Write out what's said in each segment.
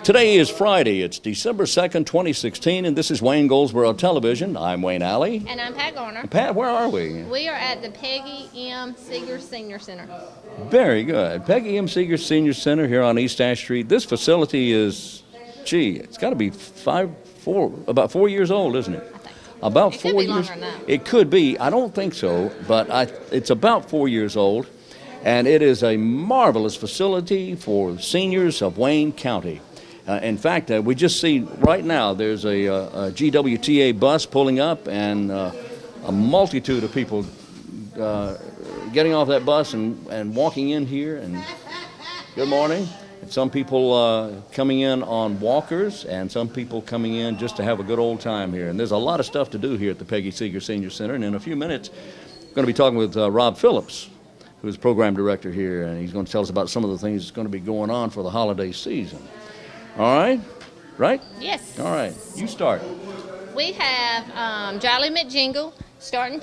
Today is Friday. It's December 2nd, 2016, and this is Wayne Goldsboro Television. I'm Wayne Alley. And I'm Pat Garner. Pat, where are we? We are at the Peggy M. Seegars Senior Center. Very good. Peggy M. Seegars Senior Center here on East Ash Street. This facility is, it's got to be about 4 years old, isn't it? I think so. About it 4 could be years. Longer than that. It could be. I don't think so, but it's about 4 years old, and it is a marvelous facility for seniors of Wayne County. In fact, we just see right now there's a GWTA bus pulling up and a multitude of people getting off that bus and walking in here. And good morning. And some people coming in on walkers and some people coming in just to have a good old time here. And there's a lot of stuff to do here at the Peggy Seegars Senior Center. And in a few minutes, I'm going to be talking with Rob Phillips, who's program director here, and he's going to tell us about some of the things that's going to be going on for the holiday season. All right? Right? Yes. All right. You start. We have Jolly McJingle starting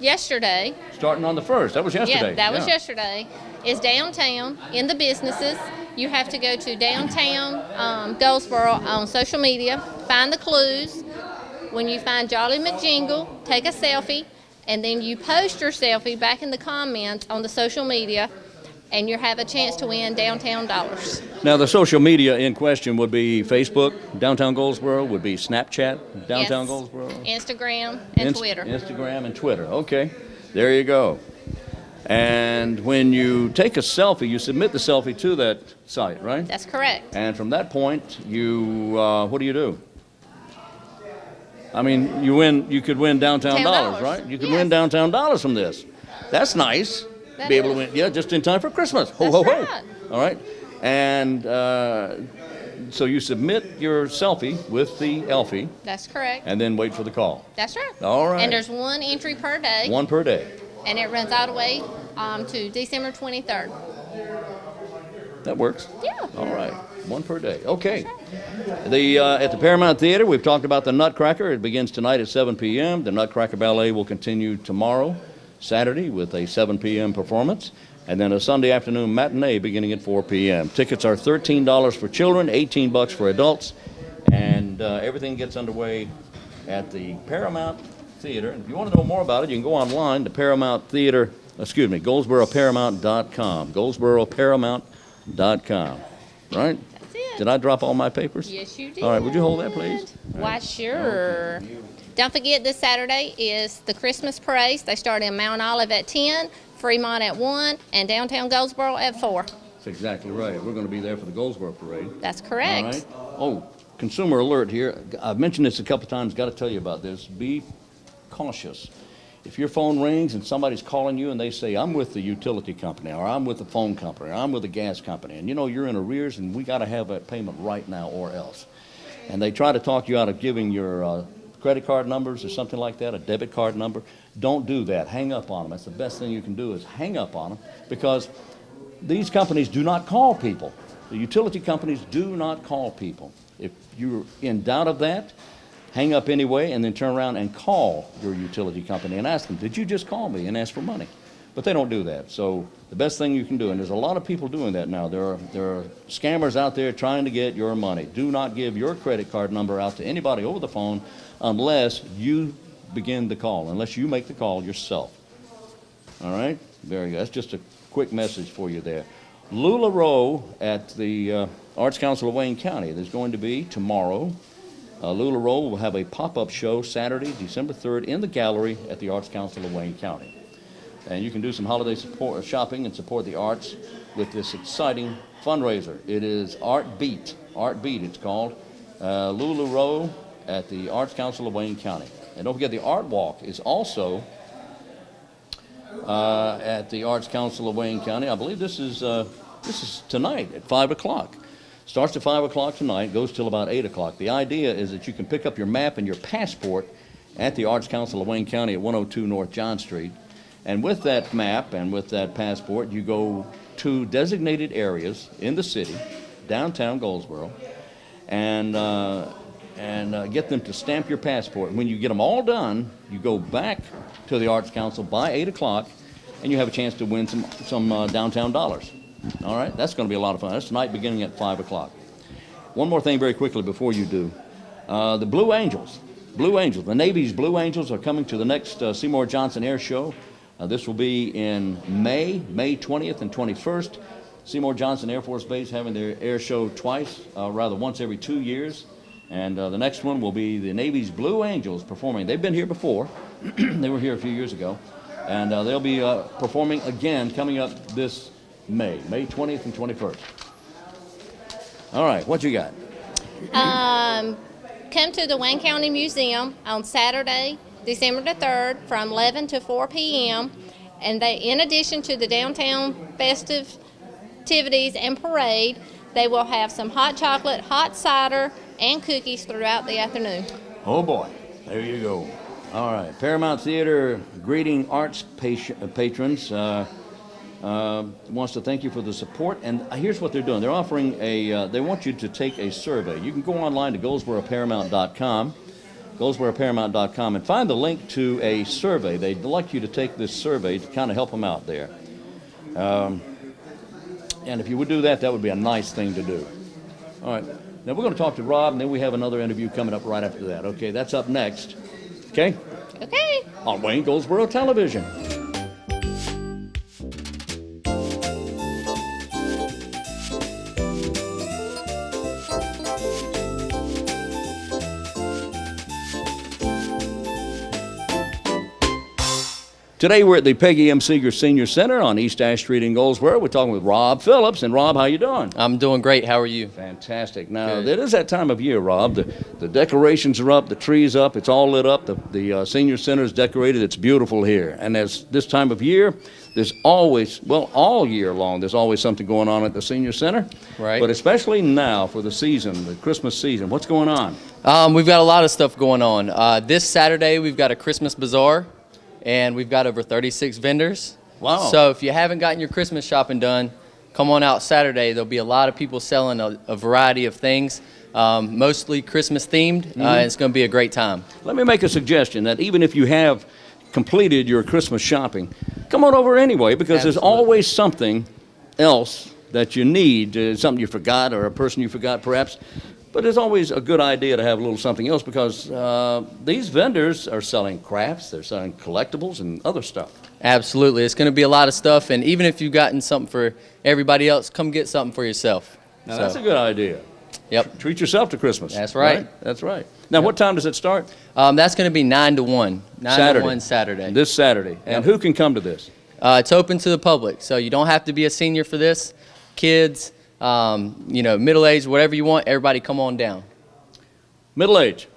yesterday. Starting on the 1st. That was yesterday. Yeah, that was yesterday. It's downtown in the businesses. You have to go to downtown Goldsboro on social media, find the clues. When you find Jolly McJingle, take a selfie, and then you post your selfie back in the comments on the social media, and you have a chance to win downtown dollars. Now, the social media in question would be Facebook, Downtown Goldsboro, would be Snapchat, Downtown Goldsboro. Instagram and Twitter. Instagram and Twitter. Okay, there you go. And when you take a selfie, you submit the selfie to that site, right? That's correct. And from that point, you, what do you do? I mean, you could win downtown dollars, right? You could win downtown dollars from this. That's nice. Be able to win, just in time for Christmas. Ho, ho, ho. Right. All right. And so you submit your selfie with the Elfie. That's correct. And then wait for the call. That's right. All right. And there's one entry per day. One per day. And it runs all the way to December 23rd. That works. Yeah. All right. One per day. Okay. At the Paramount Theater, we've talked about the Nutcracker. It begins tonight at 7 p.m. The Nutcracker Ballet will continue tomorrow, Saturday, with a 7 p.m. performance, and then a Sunday afternoon matinee beginning at 4 p.m. Tickets are $13 for children, $18 for adults, and everything gets underway at the Paramount Theater. And if you want to know more about it, you can go online to GoldsboroParamount.com, GoldsboroParamount.com, right? That's it. Did I drop all my papers? Yes, you did. All right, would you hold that, please? Why, sure. Okay. Don't forget, this Saturday is the Christmas parade. They start in Mount Olive at 10, Fremont at 1, and downtown Goldsboro at 4. That's exactly right. We're going to be there for the Goldsboro parade. That's correct. All right. Oh, consumer alert here. I've mentioned this a couple times. Got to tell you about this. Be cautious. If your phone rings and somebody's calling you and they say, I'm with the utility company, or I'm with the phone company, or I'm with the gas company, and you know you're in arrears and we got to have that payment right now or else. And they try to talk you out of giving your credit card numbers or something like that, a debit card number. Don't do that. Hang up on them. That's the best thing you can do, is hang up on them, because these companies do not call people. The utility companies do not call people. If you're in doubt of that, hang up anyway and then turn around and call your utility company and ask them, did you just call me and ask for money? But they don't do that. So the best thing you can do, and there's a lot of people doing that now. There are scammers out there trying to get your money. Do not give your credit card number out to anybody over the phone unless you begin the call, unless you make the call yourself. All right? Very good. That's just a quick message for you there. LuLaRoe at the Arts Council of Wayne County. There's going to be tomorrow. LuLaRoe will have a pop-up show Saturday, December 3rd, in the gallery at the Arts Council of Wayne County. And you can do some holiday shopping and support the arts with this exciting fundraiser. It is Art Beat it's called. LuLaRoe at the Arts Council of Wayne County. And don't forget, the Art Walk is also at the Arts Council of Wayne County. I believe this is tonight at 5 o'clock. Starts at 5 o'clock tonight, goes till about 8 o'clock. The idea is that you can pick up your map and your passport at the Arts Council of Wayne County at 102 North John Street. And with that map and with that passport, you go to designated areas in the city, downtown Goldsboro, and get them to stamp your passport. When you get them all done, you go back to the Arts Council by 8 o'clock, and you have a chance to win some downtown dollars. All right, that's going to be a lot of fun. That's tonight beginning at 5 o'clock. one more thing very quickly before you do. The Blue Angels, the Navy's Blue Angels are coming to the next Seymour Johnson Air Show. This will be in May 20th and 21st. Seymour Johnson Air Force Base having their air show twice, rather once every 2 years. And the next one will be the Navy's Blue Angels performing. They've been here before. They were here a few years ago. And they'll be performing again coming up this May 20th and 21st. All right, what you got? Come to the Wayne County Museum on Saturday, December the 3rd from 11 to 4 p.m. And they, in addition to the downtown festive activities and parade, they will have some hot chocolate, hot cider, and cookies throughout the afternoon. Oh boy, there you go. All right, Paramount Theater greeting arts patrons wants to thank you for the support. And here's what they're doing. They're offering they want you to take a survey. You can go online to GoldsboroParamount.com, GoldsboroParamount.com, and find the link to a survey. They'd like you to take this survey to kind of help them out there. And if you would do that, that would be a nice thing to do. All right. Now we're going to talk to Rob, and then we have another interview coming up right after that. Okay, that's up next. Okay? Okay. On Wayne Goldsboro Television. Today we're at the Peggy M. Seegars Senior Center on East Ash Street in Goldsboro. We're talking with Rob Phillips. And Rob, how you doing? I'm doing great. How are you? Fantastic. Now, Good. it is that time of year, Rob. The decorations are up, the tree's up, it's all lit up. The Senior Center is decorated. It's beautiful here. And as this time of year, there's always, well, all year long, there's always something going on at the Senior Center. Right. But especially now for the season, the Christmas season. What's going on? We've got a lot of stuff going on. This Saturday, we've got a Christmas bazaar, and we've got over 36 vendors. Wow. So if you haven't gotten your Christmas shopping done, come on out Saturday. There'll be a lot of people selling a variety of things, mostly Christmas themed, and it's going to be a great time. Let me make a suggestion that even if you have completed your Christmas shopping, come on over anyway, because Absolutely. there's always something else that you need, something you forgot or a person you forgot perhaps. But it's always a good idea to have a little something else, because these vendors are selling crafts, they're selling collectibles and other stuff. Absolutely. It's going to be a lot of stuff, and even if you've gotten something for everybody else, come get something for yourself. Now that's a good idea. Yep. Treat yourself to Christmas. That's right. That's right. Now, what time does it start? That's going to be 9 to 1. 9 to 1 Saturday. This Saturday. And who can come to this? It's open to the public, so you don't have to be a senior for this. Kids, middle age, whatever you want, everybody come on down. Middle age.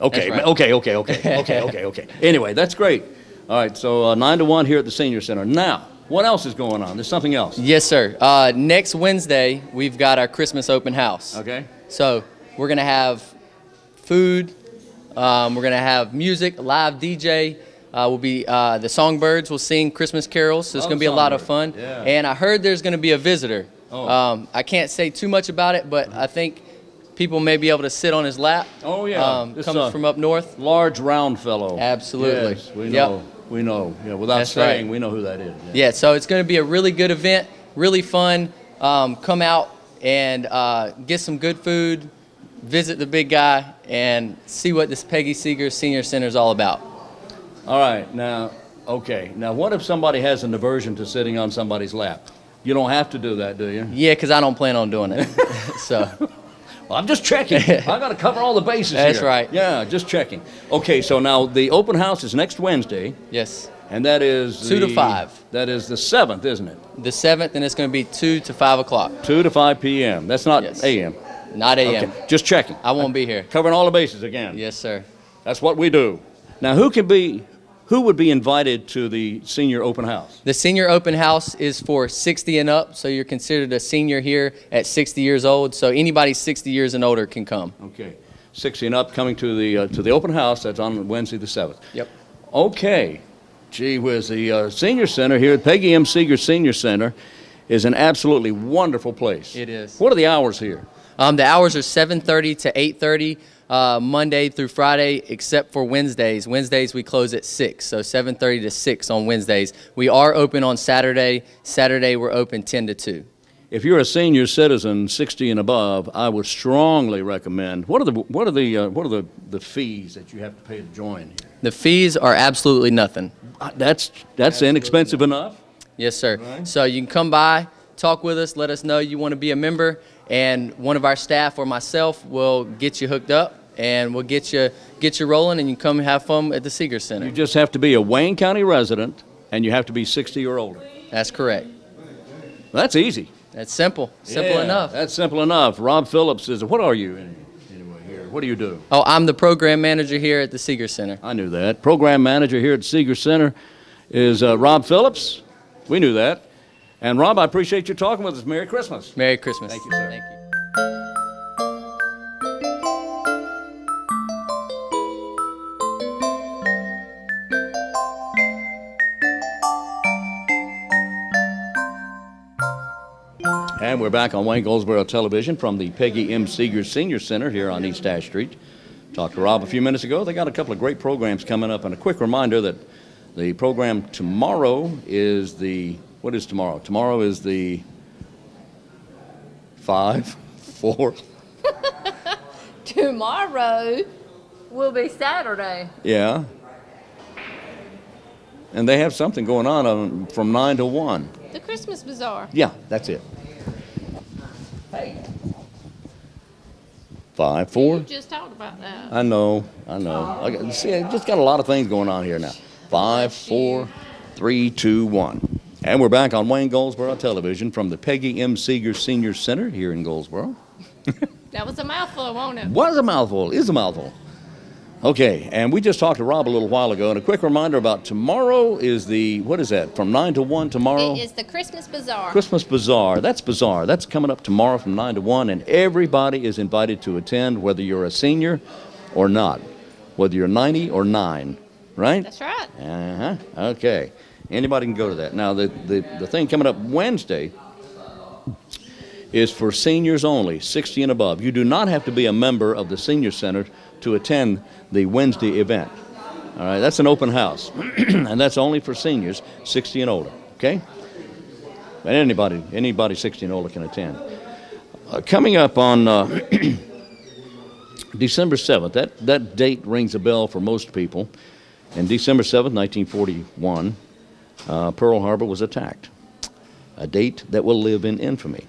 Okay, That's right. okay. Anyway, that's great. All right, so 9 to 1 here at the Senior Center. Now, what else is going on? There's something else. Yes, sir. Next Wednesday, we've got our Christmas open house. Okay. So we're going to have food. We're going to have music, live DJ. The Songbirds will sing Christmas carols, so it's going to be a lot of fun. Yeah. And I heard there's going to be a visitor. Oh. I can't say too much about it, but I think people may be able to sit on his lap. Oh, yeah. Comes from up north. Large, round fellow. Absolutely. Yes, we know. Yep. We know. Yeah, without That's saying, right. we know who that is. Yeah, so it's going to be a really good event, really fun. Come out and get some good food, visit the big guy, and see what this Peggy Seegars Senior Center is all about. All right. Now, okay. Now, what if somebody has an aversion to sitting on somebody's lap? You don't have to do that, do you? Yeah, because I don't plan on doing it. So. Well, I'm just checking. I got to cover all the bases here. That's right. Yeah, just checking. Okay, so now the open house is next Wednesday. Yes. And that is 2 to 5. That is the 7th, isn't it? The 7th, and it's going to be 2 to 5 o'clock. 2 to 5 p.m. That's not Yes. a.m. Not a.m. Okay, just checking. I won't be here. Covering all the bases again. Yes, sir. That's what we do. Now, who would be invited to the senior open house? The senior open house is for 60 and up, so you're considered a senior here at 60 years old. So anybody 60 years and older can come. Okay, 60 and up coming to the open house. That's on Wednesday the 7th. Yep. Okay. Gee whiz, the Senior Center here at Peggy M. Seegars Senior Center is an absolutely wonderful place. It is. What are the hours here? The hours are 7:30 to 8:30 Monday through Friday, except for Wednesdays. Wednesdays we close at 6, so 7:30 to 6 on Wednesdays. We are open on Saturday. Saturday we're open 10 to 2. if you're a senior citizen, 60 and above, I would strongly recommend. What are the fees that you have to pay to join here? The fees are absolutely nothing. That's inexpensive enough. Yes, sir. Right. So you can come by, talk with us, let us know you want to be a member, and one of our staff or myself will get you hooked up, and we'll get you rolling, and you can come have fun at the Seegars Center. You just have to be a Wayne County resident, and you have to be 60 or older. That's correct. That's easy. That's simple. Simple Yeah, enough. That's simple enough. Rob Phillips is. What are you anyway here? What do you do? Oh, I'm the program manager here at the Seegars Center. I knew that. Program manager here at Seegars Center is Rob Phillips. We knew that. And Rob, I appreciate you talking with us. Merry Christmas. Merry Christmas. Thank you, sir. Thank you. And we're back on Wayne Goldsboro Television from the Peggy M. Seegars Senior Center here on East Ash Street. Talked to Rob a few minutes ago. They got a couple of great programs coming up, and a quick reminder that the program tomorrow is what is tomorrow? Tomorrow is the 5-4. Tomorrow will be Saturday. Yeah. And they have something going on from 9 to 1. The Christmas Bazaar. Yeah, that's it. Hey. 5-4. You just talked about that. I know. I just got a lot of things going on here now. 5, 4, 3, 2, 1. And we're back on Wayne Goldsboro Television from the Peggy M. Seegars Senior Center here in Goldsboro. That was a mouthful, wasn't it? Was a mouthful. Is a mouthful. Okay, and we just talked to Rob a little while ago, and a quick reminder about tomorrow is what is that, from 9 to 1 tomorrow? It is the Christmas Bazaar. Christmas Bazaar. That's Bazaar. That's coming up tomorrow from 9 to 1, and everybody is invited to attend, whether you're a senior or not, whether you're 90 or 9, right? That's right. Uh-huh. Okay. Anybody can go to that. Now, the thing coming up Wednesday is for seniors only, 60 and above. You do not have to be a member of the Senior Center to attend the Wednesday event. All right, that's an open house, and that's only for seniors 60 and older, okay? And anybody 60 and older can attend. Coming up on December 7th, that date rings a bell for most people. And December 7th, 1941, Pearl Harbor was attacked, a date that will live in infamy.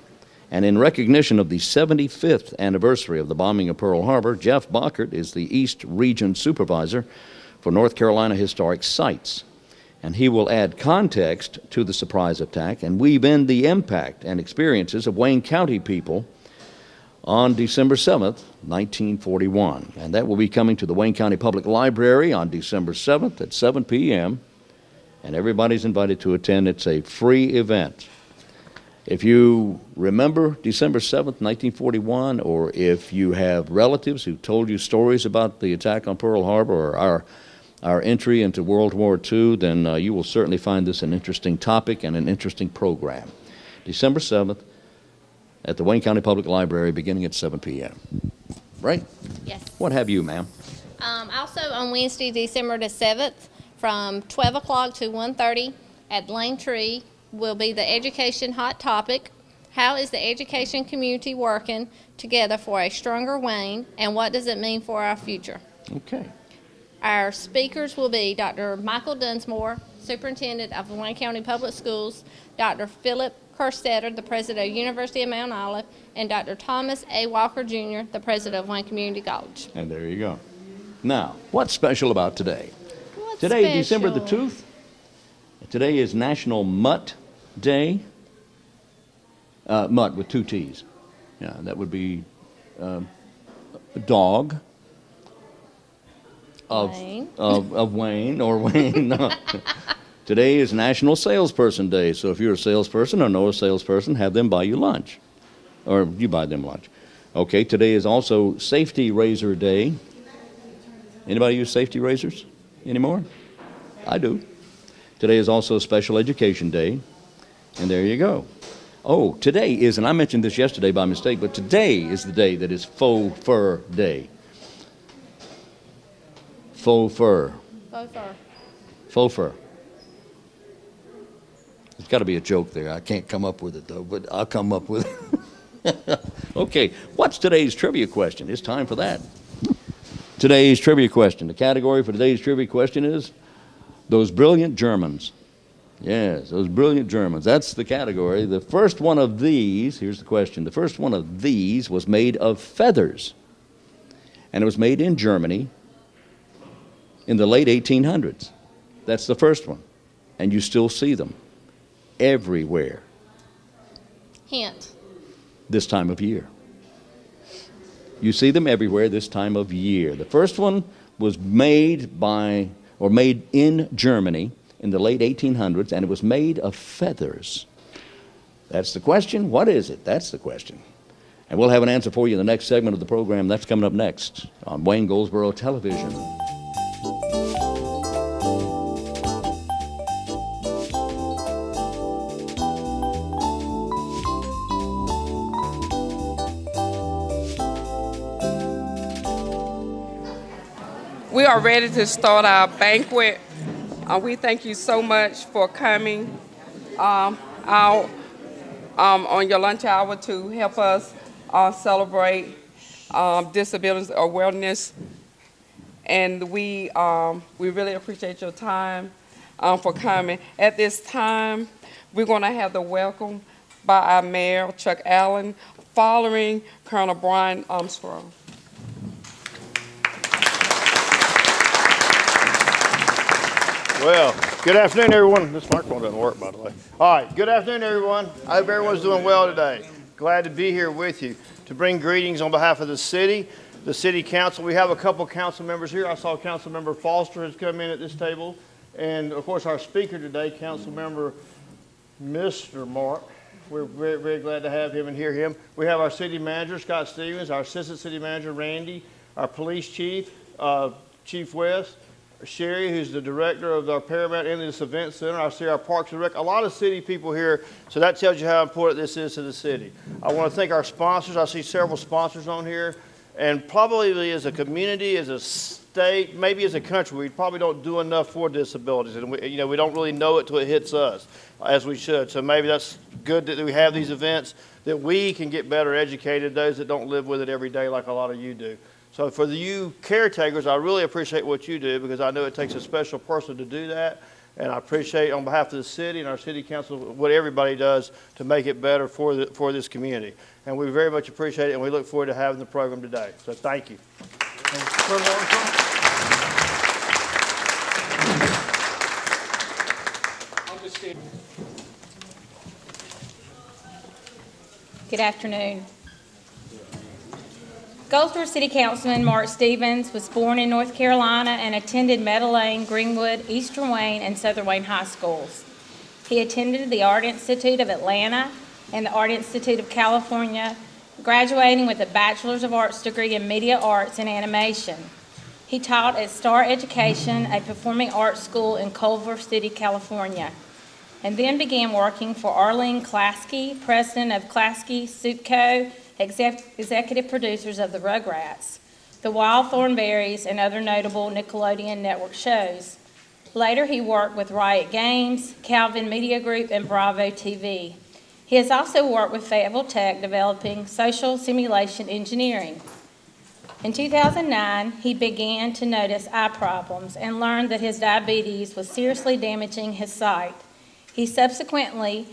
And in recognition of the 75th anniversary of the bombing of Pearl Harbor, Jeff Bockert is the East Region Supervisor for North Carolina Historic Sites. And he will add context to the surprise attack and weave in the impact and experiences of Wayne County people on December 7th, 1941. And that will be coming to the Wayne County Public Library on December 7th at 7 p.m. And everybody's invited to attend. It's a free event. If you remember December 7th, 1941, or if you have relatives who told you stories about the attack on Pearl Harbor or our entry into World War II, then you will certainly find this an interesting topic and an interesting program. December 7th at the Wayne County Public Library beginning at 7 p.m. Right? Yes. What have you, ma'am? Also on Wednesday, December the 7th, from 12 o'clock to 1:30 at Lane Tree, will be the education hot topic. How is the education community working together for a stronger Wayne, and what does it mean for our future? Okay. Our speakers will be Dr. Michael Dunsmore, Superintendent of the Wayne County Public Schools, Dr. Philip Kerstetter, the President of University of Mount Olive, and Dr. Thomas A. Walker, Jr., the President of Wayne Community College. And there you go. Now, what's special about today? What's Today, special? December the 2nd. Today is National Mutt Day. Mutt with 2 T's. Yeah, that would be a dog of Wayne. of Wayne or Wayne. No. Today is National Salesperson Day. So if you're a salesperson or know a salesperson, have them buy you lunch, or you buy them lunch. Okay. Today is also Safety Razor Day. Anybody use safety razors anymore? I do. Today is also Special Education Day, and there you go. Oh, today is, and I mentioned this yesterday by mistake, but today is the day that is Faux Fur Day. Faux fur. Faux fur. Faux fur. There's got to be a joke there. I can't come up with it, though, but I'll come up with it. Okay, what's today's trivia question? It's time for that. Today's trivia question. The category for today's trivia question is those brilliant Germans. Yes, those brilliant Germans. That's the category. The first one of these, here's the question, the first one of these was made of feathers. And it was made in Germany in the late 1800s. That's the first one. And you still see them everywhere Hint. this time of year. You see them everywhere this time of year. The first one was made in Germany in the late 1800s, and it was made of feathers. That's the question. What is it? That's the question. And we'll have an answer for you in the next segment of the program. That's coming up next on Wayne Goldsboro Television. We are ready to start our banquet. We thank you so much for coming out on your lunch hour to help us celebrate disability awareness. And we really appreciate your time for coming. At this time, we're going to have the welcome by our mayor, Chuck Allen, following Colonel Brian Armstrong. Well, good afternoon, everyone. This microphone doesn't work, by the way. All right, good afternoon, everyone. I hope everyone's doing well today. Glad to be here with you to bring greetings on behalf of the city council. We have a couple council members here. I saw Council Member Foster has come in at this table. And, of course, our speaker today, Council Member Mr. Mark. We're very, very glad to have him and hear him. We have our city manager, Scott Stevens, our assistant city manager, Randy, our police chief, Chief West, Sherry, who's the director of our Paramount in this event center. I see our Parks and Rec. A lot of city people here, so that tells you how important this is to the city. I want to thank our sponsors. I see several sponsors on here. And probably as a community, as a state, maybe as a country, we probably don't do enough for disabilities. And we don't really know it till it hits us, as we should. So maybe that's good that we have these events, that we can get better educated, those that don't live with it every day like a lot of you do. So for you caretakers, I really appreciate what you do, because I know it takes a special person to do that. And I appreciate, on behalf of the city and our city council, what everybody does to make it better for this community. And we very much appreciate it, and we look forward to having the program today. So thank you. Good afternoon. Goldsboro City Councilman Mark Stevens was born in North Carolina and attended Meadow Lane, Greenwood, Eastern Wayne, and Southern Wayne high schools. He attended the Art Institute of Atlanta and the Art Institute of California, graduating with a Bachelor's of Arts degree in Media Arts and Animation. He taught at Star Education, a performing arts school in Culver City, California, and then began working for Arlene Klasky, president of Klasky Soup Co., executive producers of the Rugrats, the Wild Thornberrys, and other notable Nickelodeon network shows. Later, he worked with Riot Games, Calvin Media Group, and Bravo TV. He has also worked with Fayetteville Tech developing social simulation engineering. In 2009, he began to notice eye problems and learned that his diabetes was seriously damaging his sight. He subsequently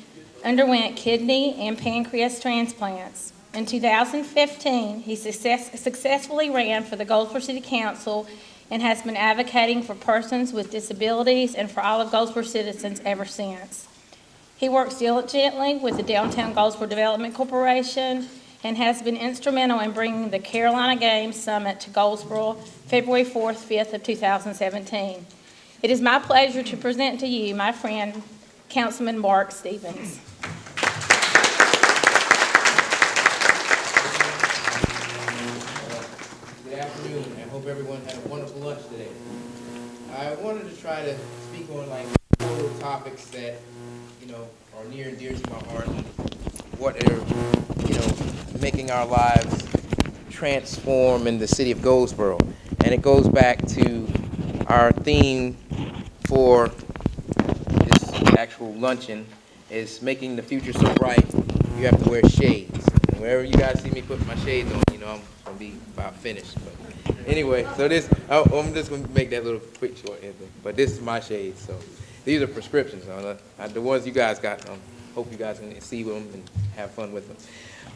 underwent kidney and pancreas transplants. In 2015, he successfully ran for the Goldsboro City Council and has been advocating for persons with disabilities and for all of Goldsboro citizens ever since. He works diligently with the Downtown Goldsboro Development Corporation and has been instrumental in bringing the Carolina Games Summit to Goldsboro February 4th, 5th of 2017. It is my pleasure to present to you my friend, Councilman Mark Stevens. Good afternoon. I hope everyone had a wonderful lunch today. I wanted to try to speak on like 4 topics that, are near and dear to my heart. What are, making our lives transform in the city of Goldsboro. And it goes back to our theme for this actual luncheon, is making the future so bright, you have to wear shades. And wherever you guys see me put my shades on, you know I'm gonna be about finished. But anyway, so this, I'm just gonna make that little quick short ending. But this is my shades, so these are prescriptions. The ones you guys got, hope you guys can see them and have fun with them.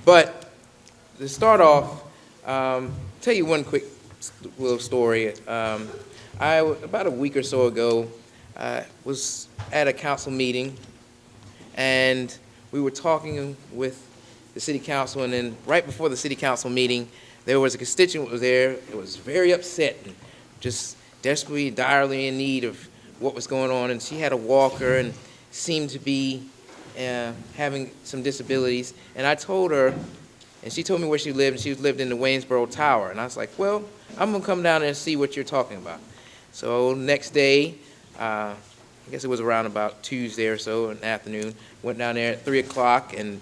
But to start off, tell you one quick little story. About a week or so ago, I was at a council meeting, and we were talking with the city council, and then right before the city council meeting, there was a constituent who was there. It was very upset and just desperately, direly in need of what was going on, and she had a walker and seemed to be having some disabilities. And I told her, and she told me where she lived, and she lived in the Waynesboro Tower. And I was like, well, I'm gonna come down there and see what you're talking about. So next day, I guess it was around about Tuesday or so in the afternoon, went down there at 3 o'clock and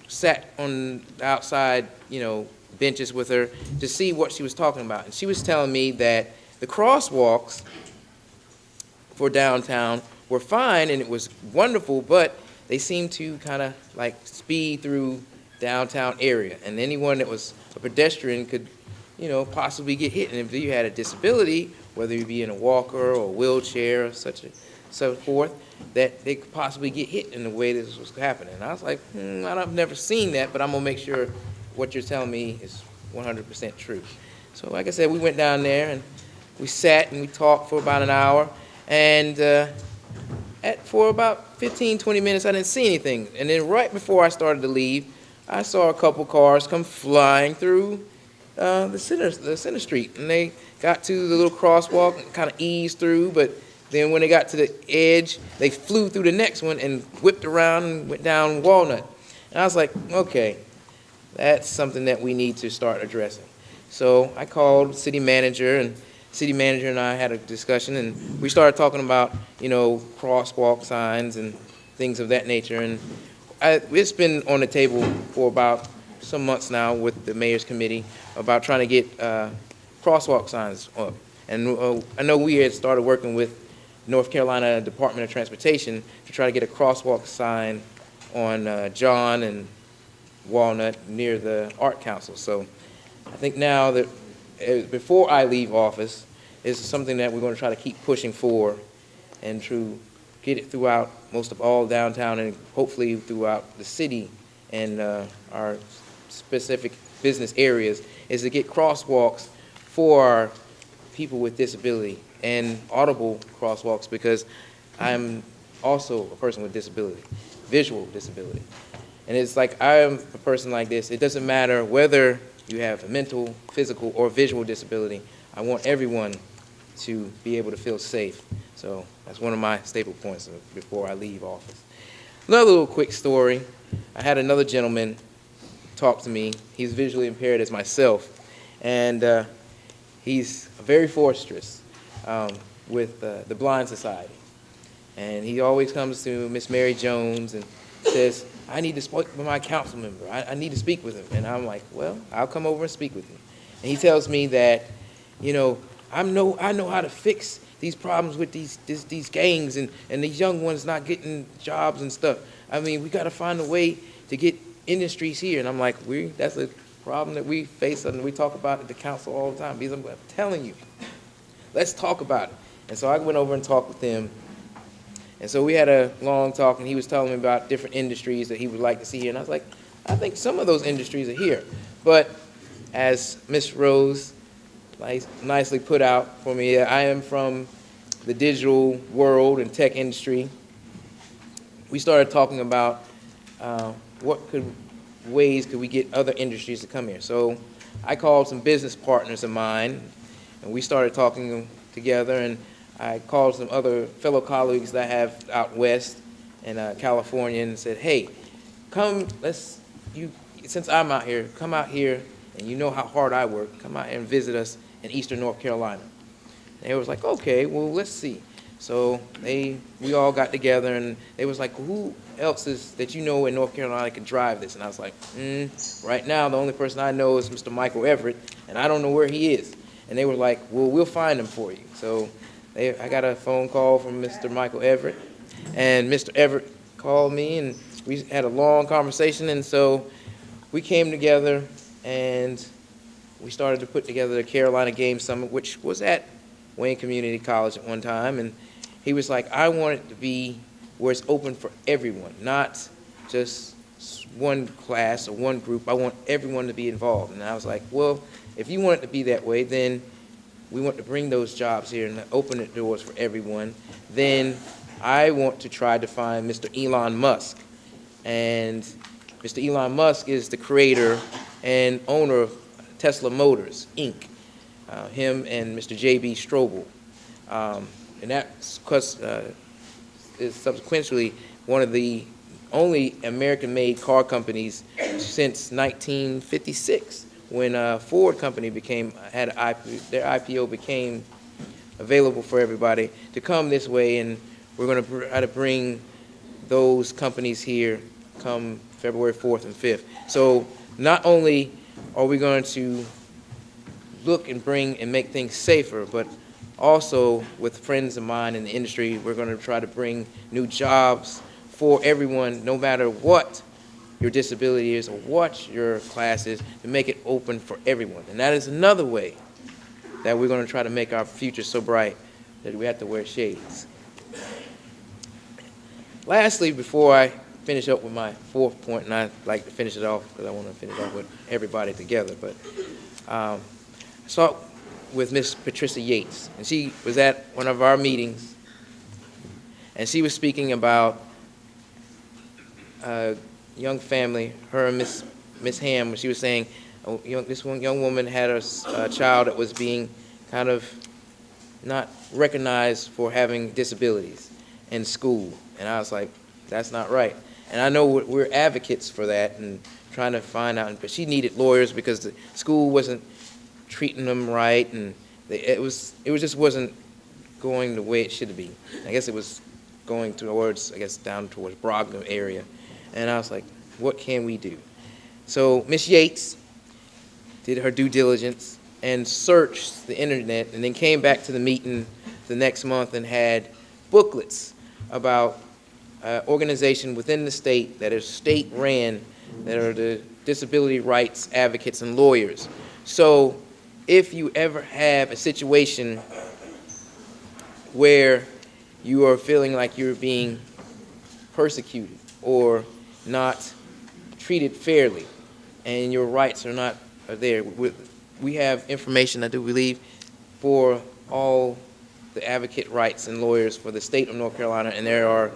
sat on the outside, benches with her to see what she was talking about. And she was telling me that the crosswalks for downtown were fine and it was wonderful, but they seemed to kind of like speed through downtown area. And anyone that was a pedestrian could, possibly get hit. And if you had a disability, whether you be in a walker or a wheelchair or so forth, that they could possibly get hit in the way this was happening. And I was like, I've never seen that, but I'm gonna make sure what you're telling me is 100% true. So like I said, we went down there and we sat and we talked for about an hour. And for about 15, 20 minutes, I didn't see anything. And then right before I started to leave, I saw a couple cars come flying through the center street. And they got to the little crosswalk and kind of eased through, but then when they got to the edge, they flew through the next one and whipped around and went down Walnut. And I was like, okay, that's something that we need to start addressing. So I called city manager, and city manager and I had a discussion, and we started talking about, crosswalk signs and things of that nature. And it's been on the table for about some months now with the mayor's committee about trying to get crosswalk signs up. And I know we had started working with North Carolina Department of Transportation to try to get a crosswalk sign on John and Walnut near the Art Council. So I think now that before I leave office, is something that we're going to try to keep pushing for and to get it throughout most of all downtown and hopefully throughout the city and our specific business areas, is to get crosswalks for people with disability and audible crosswalks, because I'm also a person with disability, visual disability. And it's like, I'm a person like this. It doesn't matter whether you have a mental, physical, or visual disability. I want everyone to be able to feel safe. So that's one of my staple points before I leave office. Another little quick story. I had another gentleman talk to me. He's visually impaired as myself. And he's very boisterous with the Blind Society. And he always comes to Miss Mary Jones and says, I need to speak with my council member. I need to speak with him. And I'm like, well, I'll come over and speak with him. And he tells me that, I know how to fix these problems with these gangs and these young ones not getting jobs and stuff. I mean, we got to find a way to get industries here. And I'm like, that's a problem that we face and we talk about at the council all the time. Because I'm telling you, let's talk about it. And so I went over and talked with him. And so we had a long talk, and he was telling me about different industries that he would like to see here. And I was like, I think some of those industries are here. But as Miss Rose nicely put out for me, I am from the digital world and tech industry. We started talking about what ways could we get other industries to come here. So I called some business partners of mine, and we started talking together, and I called some other fellow colleagues that I have out west in California and said, hey, since I'm out here, come out here, and you know how hard I work, come out here and visit us in eastern North Carolina. And they was like, okay, well, let's see. So we all got together, and they was like, who else is that you know in North Carolina can drive this? And I was like, right now, the only person I know is Mr. Michael Everett, and I don't know where he is. And they were like, well, we'll find him for you. So I got a phone call from Mr. Michael Everett, and Mr. Everett called me, and we had a long conversation, and so we came together, and we started to put together the Carolina Game Summit, which was at Wayne Community College at one time, and he was like, I want it to be where it's open for everyone, not just one class or one group. I want everyone to be involved. And I was like, well, if you want it to be that way, then we want to bring those jobs here and open the doors for everyone. Then I want to try to find Mr. Elon Musk. And Mr. Elon Musk is the creator and owner of Tesla Motors, Inc. Him and Mr. J.B. Strobel. And that's because is subsequently one of the only American-made car companies since 1956, when Ford Company their IPO became available for everybody to come this way, and we're going to try to bring those companies here come February 4th and 5th. So not only are we going to look and bring and make things safer, but also with friends of mine in the industry, we're going to try to bring new jobs for everyone, no matter what your disability is or what your class is, to make it open for everyone. And that is another way that we're going to try to make our future so bright that we have to wear shades. Lastly, before I finish up with my fourth point, and I'd like to finish it off because I want to finish off with everybody together, but I saw with Miss Patricia Yates, and she was at one of our meetings, and she was speaking about a young family, her and Miss Ham, she was saying this one young woman had a child that was being kind of not recognized for having disabilities in school. And I was like, that's not right. And I know we're advocates for that and trying to find out, but she needed lawyers because the school wasn't treating them right, and it just wasn't going the way it should be. I guess it was going towards, down towards Brogdon area. And I was like, what can we do? So Miss Yates did her due diligence and searched the internet, and then came back to the meeting the next month and had booklets about organization within the state that is state-ran, that are the disability rights advocates and lawyers. So if you ever have a situation where you are feeling like you're being persecuted or not treated fairly and your rights are there, we have information, I do believe, for all the advocate rights and lawyers for the state of North Carolina, and there are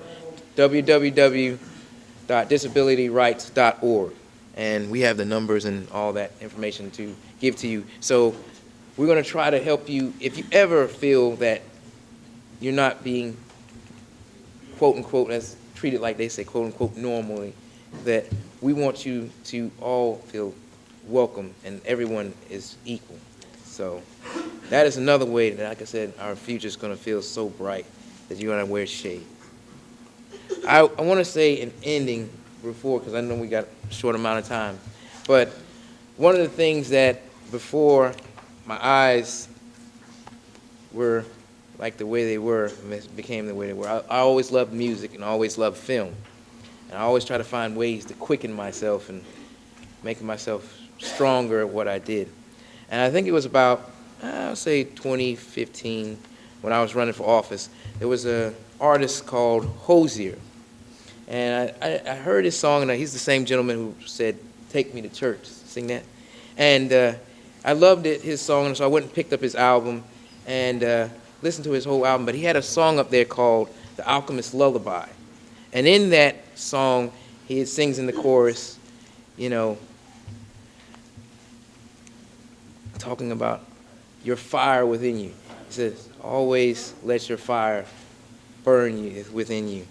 www.disabilityrights.org, and we have the numbers and all that information to give to you. So we're going to try to help you if you ever feel that you're not being, quote unquote, as treated like they say, quote unquote, normally, that we want you to all feel welcome and everyone is equal. So that is another way that, like I said, our future is going to feel so bright that you're going to wear shade. I want to say an ending before, because I know we got a short amount of time, but one of the things that before my eyes were like the way they were, became the way they were, I always loved music and always loved film. And I always try to find ways to quicken myself and make myself stronger at what I did. And I think it was about, I'll say 2015, when I was running for office, there was an artist called Hosier. And I heard his song, and he's the same gentleman who said, "Take Me to Church," sing that. And I loved his song, and so I went and picked up his album and listened to his whole album. But he had a song up there called "The Alchemist's Lullaby." And in that song, he sings in the chorus, you know, talking about your fire within you. He says, always let your fire burn you within you.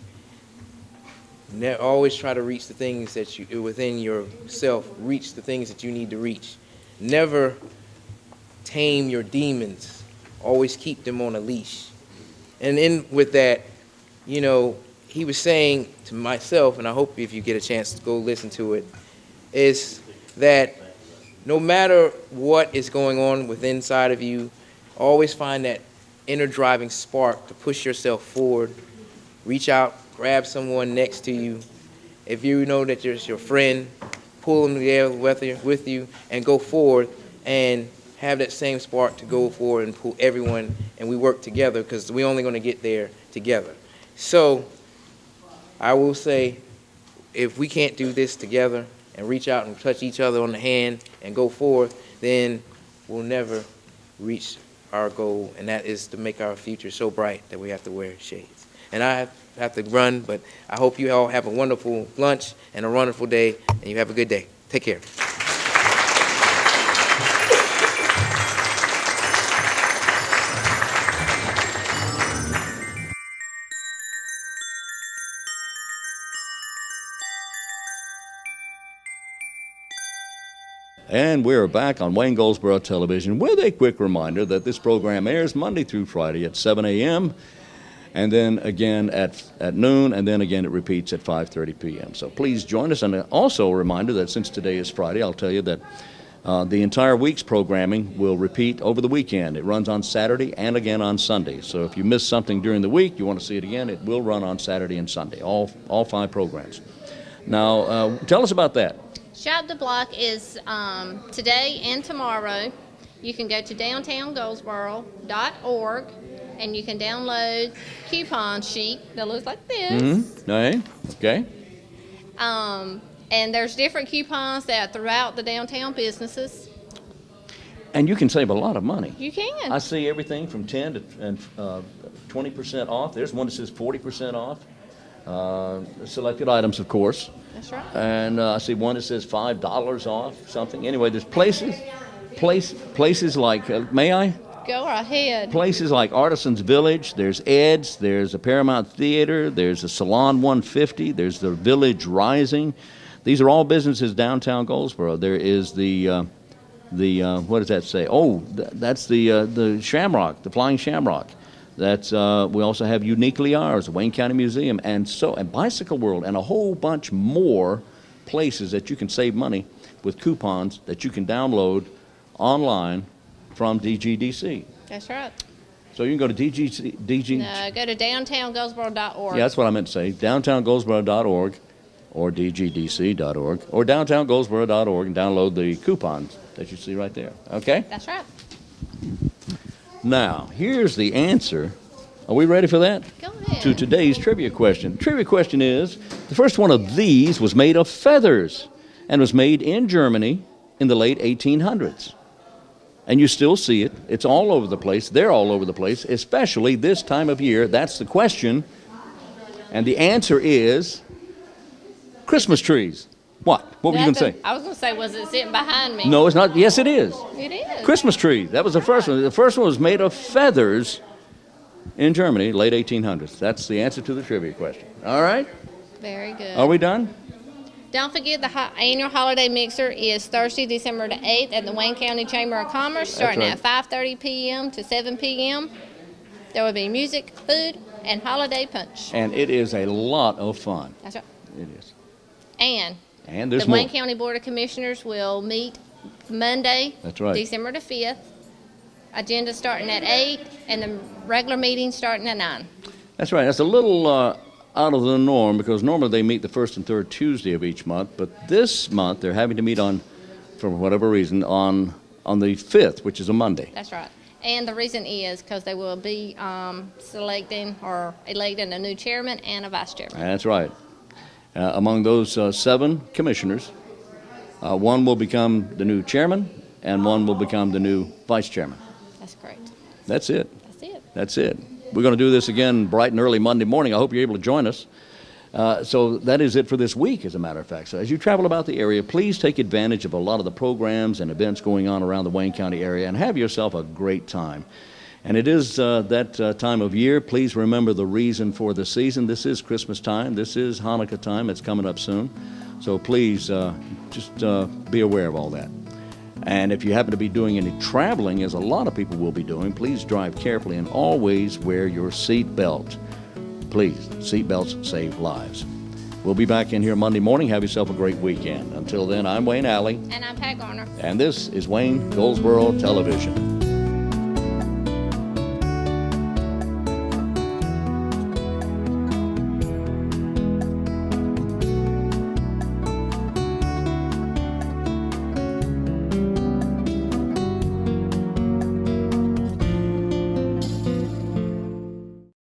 Always try to reach the things that you, within yourself, reach the things that you need to reach. Never tame your demons. Always keep them on a leash. And in with that, you know, he was saying to myself, and I hope if you get a chance to go listen to it, is that no matter what is going on within inside of you, always find that inner driving spark to push yourself forward reach out, grab someone next to you. If you know that it's your friend, pull them together with you and go forward and have that same spark to go forward and pull everyone, and we work together because we're only going to get there together. So I will say, if we can't do this together and reach out and touch each other on the hand and go forward, then we'll never reach our goal, and that is to make our future so bright that we have to wear shades. And I have to run, but I hope you all have a wonderful lunch and a wonderful day, and you have a good day. Take care. And we're back on Wayne Goldsboro Television with a quick reminder that this program airs Monday through Friday at 7 a.m. and then again at noon, and then again it repeats at 5:30 p.m. So please join us. And also a reminder that since today is Friday, I'll tell you that the entire week's programming will repeat over the weekend. It runs on Saturday and again on Sunday. So if you miss something during the week, you want to see it again, it will run on Saturday and Sunday, all 5 programs. Now, tell us about that. Shop the Block is today and tomorrow. You can go to downtowngoldsboro.org and you can download coupon sheet that looks like this. Mm-hmm. Right. Okay. And there's different coupons that are throughout the downtown businesses. And you can save a lot of money. You can. I see everything from 10 to 20% off. There's one that says 40% off. Selected items, of course. That's right. And I see one that says $5 off something. Anyway, there's places like, may I? Go ahead. Places like Artisans Village, there's Ed's, there's a Paramount Theater, there's a Salon 150, there's the Village Rising. These are all businesses downtown Goldsboro. There is the what does that say? Oh, that's the Shamrock, the Flying Shamrock. That's we also have Uniquely Ours, the Wayne County Museum, and Bicycle World, and a whole bunch more places that you can save money with coupons that you can download online from DGDC. That's right. So you can go to DG. No, go to downtowngoldsboro.org. Yeah, that's what I meant to say. Downtowngoldsboro.org or DGDC.org or downtowngoldsboro.org and download the coupons that you see right there. Okay? That's right. Now, here's the answer. Are we ready for that? Go ahead. To today's trivia question. Trivia question is, the first one of these was made of feathers and was made in Germany in the late 1800s. And you still see it. It's all over the place. They're all over the place, especially this time of year. That's the question. And the answer is Christmas trees. What? What were you going to say? I was going to say, was it sitting behind me? No, it's not. Yes, it is. It is. Christmas tree. That was the first one. The first one was made of feathers in Germany, late 1800s. That's the answer to the trivia question. All right? Very good. Are we done? Don't forget the annual holiday mixer is Thursday, December the 8th at the Wayne County Chamber of Commerce, starting right. at 5:30 p.m. to 7 p.m. There will be music, food, and holiday punch. And it is a lot of fun. That's right. It is. And there's the more. Wayne County Board of Commissioners will meet Monday, That's right. December the 5th. Agenda starting at 8 and the regular meeting starting at 9. That's right. That's a little out of the norm because normally they meet the first and third Tuesday of each month. But this month they're having to meet for whatever reason, on the 5th, which is a Monday. That's right. And the reason is because they will be selecting or electing a new chairman and a vice chairman. That's right. Among those 7 commissioners, one will become the new chairman and one will become the new vice chairman. That's correct. That's it. That's it. That's it. We're going to do this again bright and early Monday morning. I hope you're able to join us. So that is it for this week, as a matter of fact. So as you travel about the area, please take advantage of a lot of the programs and events going on around the Wayne County area and have yourself a great time. And it is that time of year. Please remember the reason for the season. This is Christmas time. This is Hanukkah time. It's coming up soon. So please just be aware of all that. And if you happen to be doing any traveling, as a lot of people will be doing, please drive carefully and always wear your seat belt. Please, seat belts save lives. We'll be back in here Monday morning. Have yourself a great weekend. Until then, I'm Wayne Alley. And I'm Pat Garner. And this is Wayne Goldsboro Television.